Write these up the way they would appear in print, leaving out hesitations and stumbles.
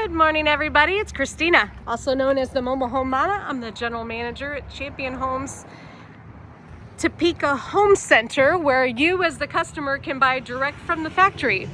Good morning, everybody. It's Christina, also known as the Home Mama. I'm the general manager at Champion Homes Topeka Home Center, where you as the customer can buy direct from the factory.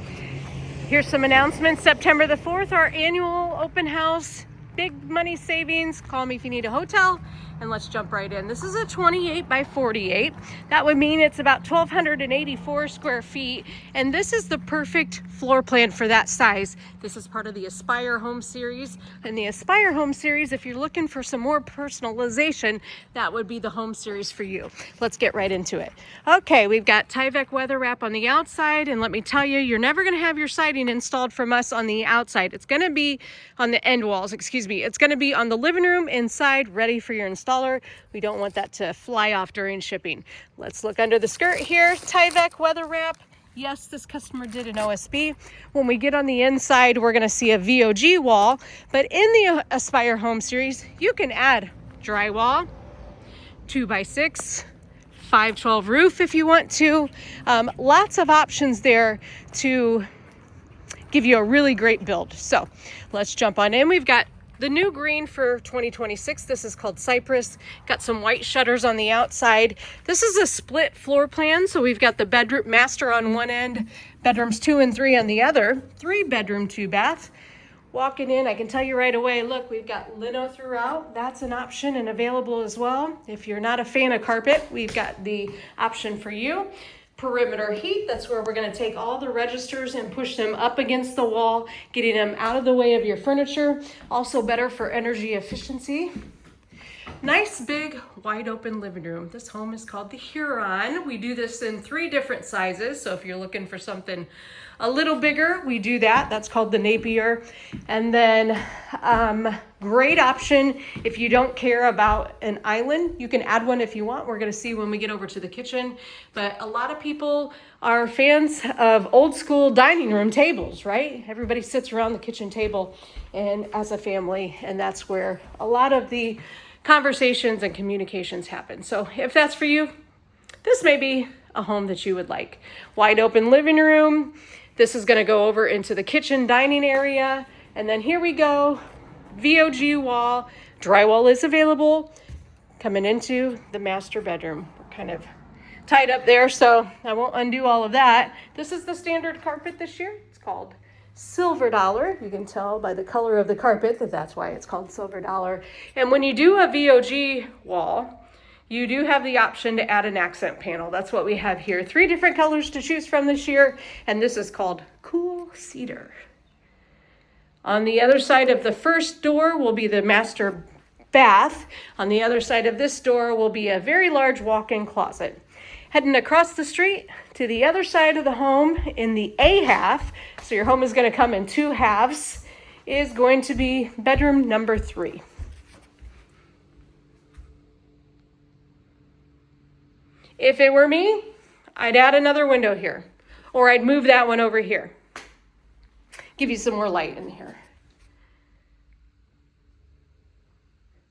Here's some announcements. September the 4th, our annual open house, big money savings. Call me if you need a hotel, and let's jump right in. This is a 28 by 48. That would mean it's about 1,284 square feet, and this is the perfect floor plan for that size. This is part of the Aspire Home Series, and the Aspire Home Series, if you're looking for some more personalization, that would be the home series for you. Let's get right into it. Okay, we've got Tyvek weather wrap on the outside, and let me tell you, you're never gonna have your siding installed from us on the outside. It's gonna be on the end walls, it's gonna be on the living room inside, ready for your installer. We don't want that to fly off during shipping. Let's look under the skirt here. Tyvek weather wrap. Yes, this customer did an OSB. When we get on the inside, we're gonna see a VOG wall, but in the Aspire Home Series, you can add drywall, 2x6, 512 roof if you want to. Lots of options there to give you a really great build. So let's jump on in. We've got the new green for 2026. This is called Cypress. Got some white shutters on the outside. This is a split floor plan. So we've got the bedroom master on one end, bedrooms 2 and 3 on the other, 3 bedroom, 2 bath. Walking in, I can tell you right away, look, we've got lino throughout. That's an option and available as well. If you're not a fan of carpet, we've got the option for you. Perimeter heat, that's where we're gonna take all the registers and push them up against the wall, getting them out of the way of your furniture. Also better for energy efficiency. Nice big wide open living room. This home is called the Huron. We do this in 3 different sizes. So if you're looking for something a little bigger, we do that. That's called the Napier. And then great option if you don't care about an island. You can add one if you want. We're gonna see when we get over to the kitchen. But a lot of people are fans of old school dining room tables, right? Everybody sits around the kitchen table and as a family, and that's where a lot of the conversations and communications happen. So if that's for you, this may be a home that you would like. Wide open living room. This is gonna go over into the kitchen dining area. And then here we go, VOG wall. Drywall is available. Coming into the master bedroom. We're kind of tied up there, so I won't undo all of that. This is the standard carpet this year. It's called Silver Dollar. You can tell by the color of the carpet that that's why it's called Silver Dollar. And when you do a VOG wall, you do have the option to add an accent panel. That's what we have here. 3 different colors to choose from this year, and this is called Cool Cedar. On the other side of the first door will be the master bath. On the other side of this door will be a very large walk-in closet. Heading across the street to the other side of the home in the A half, so your home is going to come in 2 halves, is going to be bedroom number 3. If it were me, I'd add another window here, or I'd move that one over here. Give you some more light in here.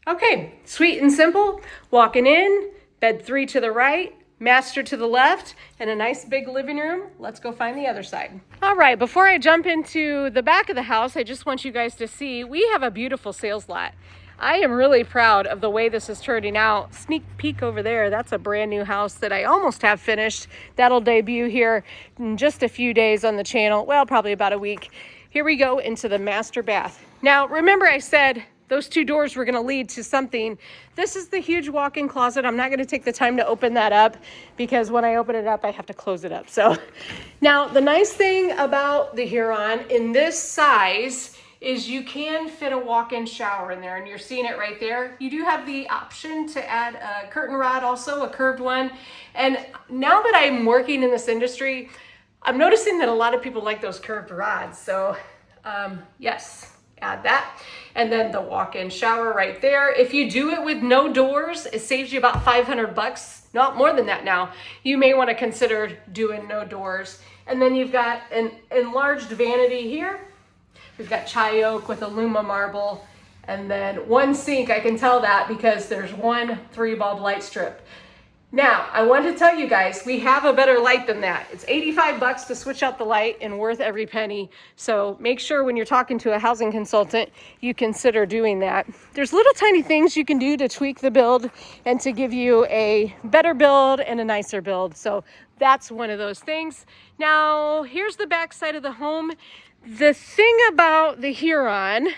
Okay, sweet and simple. Walking in, bed 3 to the right, master to the left, and a nice big living room. Let's go find the other side. All right, before I jump into the back of the house, I just want you guys to see, we have a beautiful sales lot. I am really proud of the way this is turning out. Sneak peek over there, that's a brand new house that I almost have finished. That'll debut here in just a few days on the channel. Well, probably about a week. Here we go into the master bath. Now, remember I said those 2 doors were gonna lead to something. This is the huge walk-in closet. I'm not gonna take the time to open that up because when I open it up, I have to close it up. So now the nice thing about the Huron in this size is you can fit a walk-in shower in there, and you're seeing it right there. You do have the option to add a curtain rod, also a curved one. And now that I'm working in this industry, I'm noticing that a lot of people like those curved rods. So yes, add that. And then the walk-in shower right there. If you do it with no doors, it saves you about 500 bucks, not more than that now. You may want to consider doing no doors. And then you've got an enlarged vanity here. We've got chai oak with Aluma marble, and then 1 sink. I can tell that because there's 1 3-bulb light strip. Now, I want to tell you guys, we have a better light than that. It's 85 bucks to switch out the light and worth every penny. So make sure when you're talking to a housing consultant, you consider doing that. There's little tiny things you can do to tweak the build and to give you a better build and a nicer build. So that's one of those things. Now, here's the back side of the home. The thing about the Huron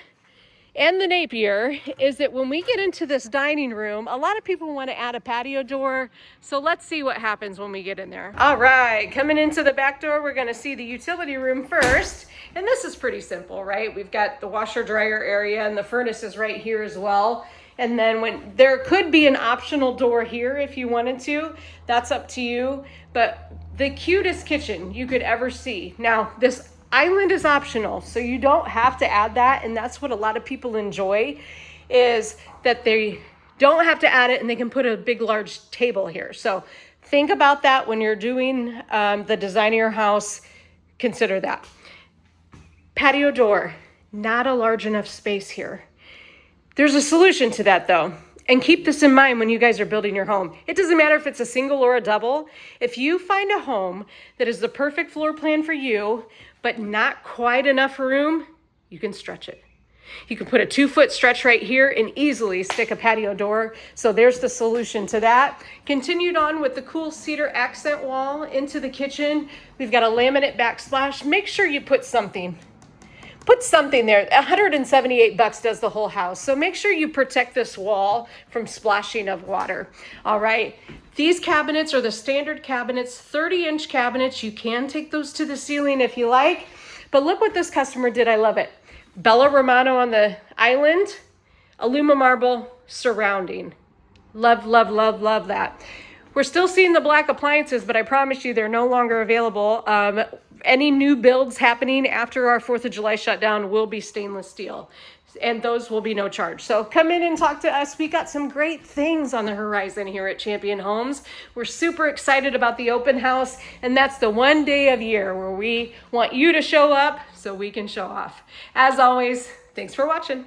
and the Napier is that when we get into this dining room, a lot of people want to add a patio door. So let's see what happens when we get in there. All right, coming into the back door, we're going to see the utility room first. And this is pretty simple, right? We've got the washer dryer area and the furnace is right here as well. And then there could be an optional door here if you wanted to, that's up to you. But the cutest kitchen you could ever see. Now, this island is optional, so you don't have to add that, and that's what a lot of people enjoy, is that they don't have to add it and they can put a big large table here. So think about that when you're doing the design of your house. Consider that. Patio door, not a large enough space here. There's a solution to that though. And keep this in mind when you guys are building your home. It doesn't matter if it's a single or a double. If you find a home that is the perfect floor plan for you, but not quite enough room, you can stretch it. You can put a 2-foot stretch right here and easily stick a patio door. So there's the solution to that. Continued on with the cool cedar accent wall into the kitchen. We've got a laminate backsplash. Make sure you put something there. 178 bucks does the whole house. So make sure you protect this wall from splashing of water. All right. These cabinets are the standard cabinets, 30-inch cabinets. You can take those to the ceiling if you like. But look what this customer did. I love it. Bella Romano on the island, Aluma marble surrounding. Love, love, love, love that. We're still seeing the black appliances, but I promise you they're no longer available. Any new builds happening after our 4th of July shutdown will be stainless steel, and those will be no charge. So come in and talk to us. We got some great things on the horizon here at Champion Homes. We're super excited about the open house, and that's the one day of year where we want you to show up so we can show off. As always, thanks for watching.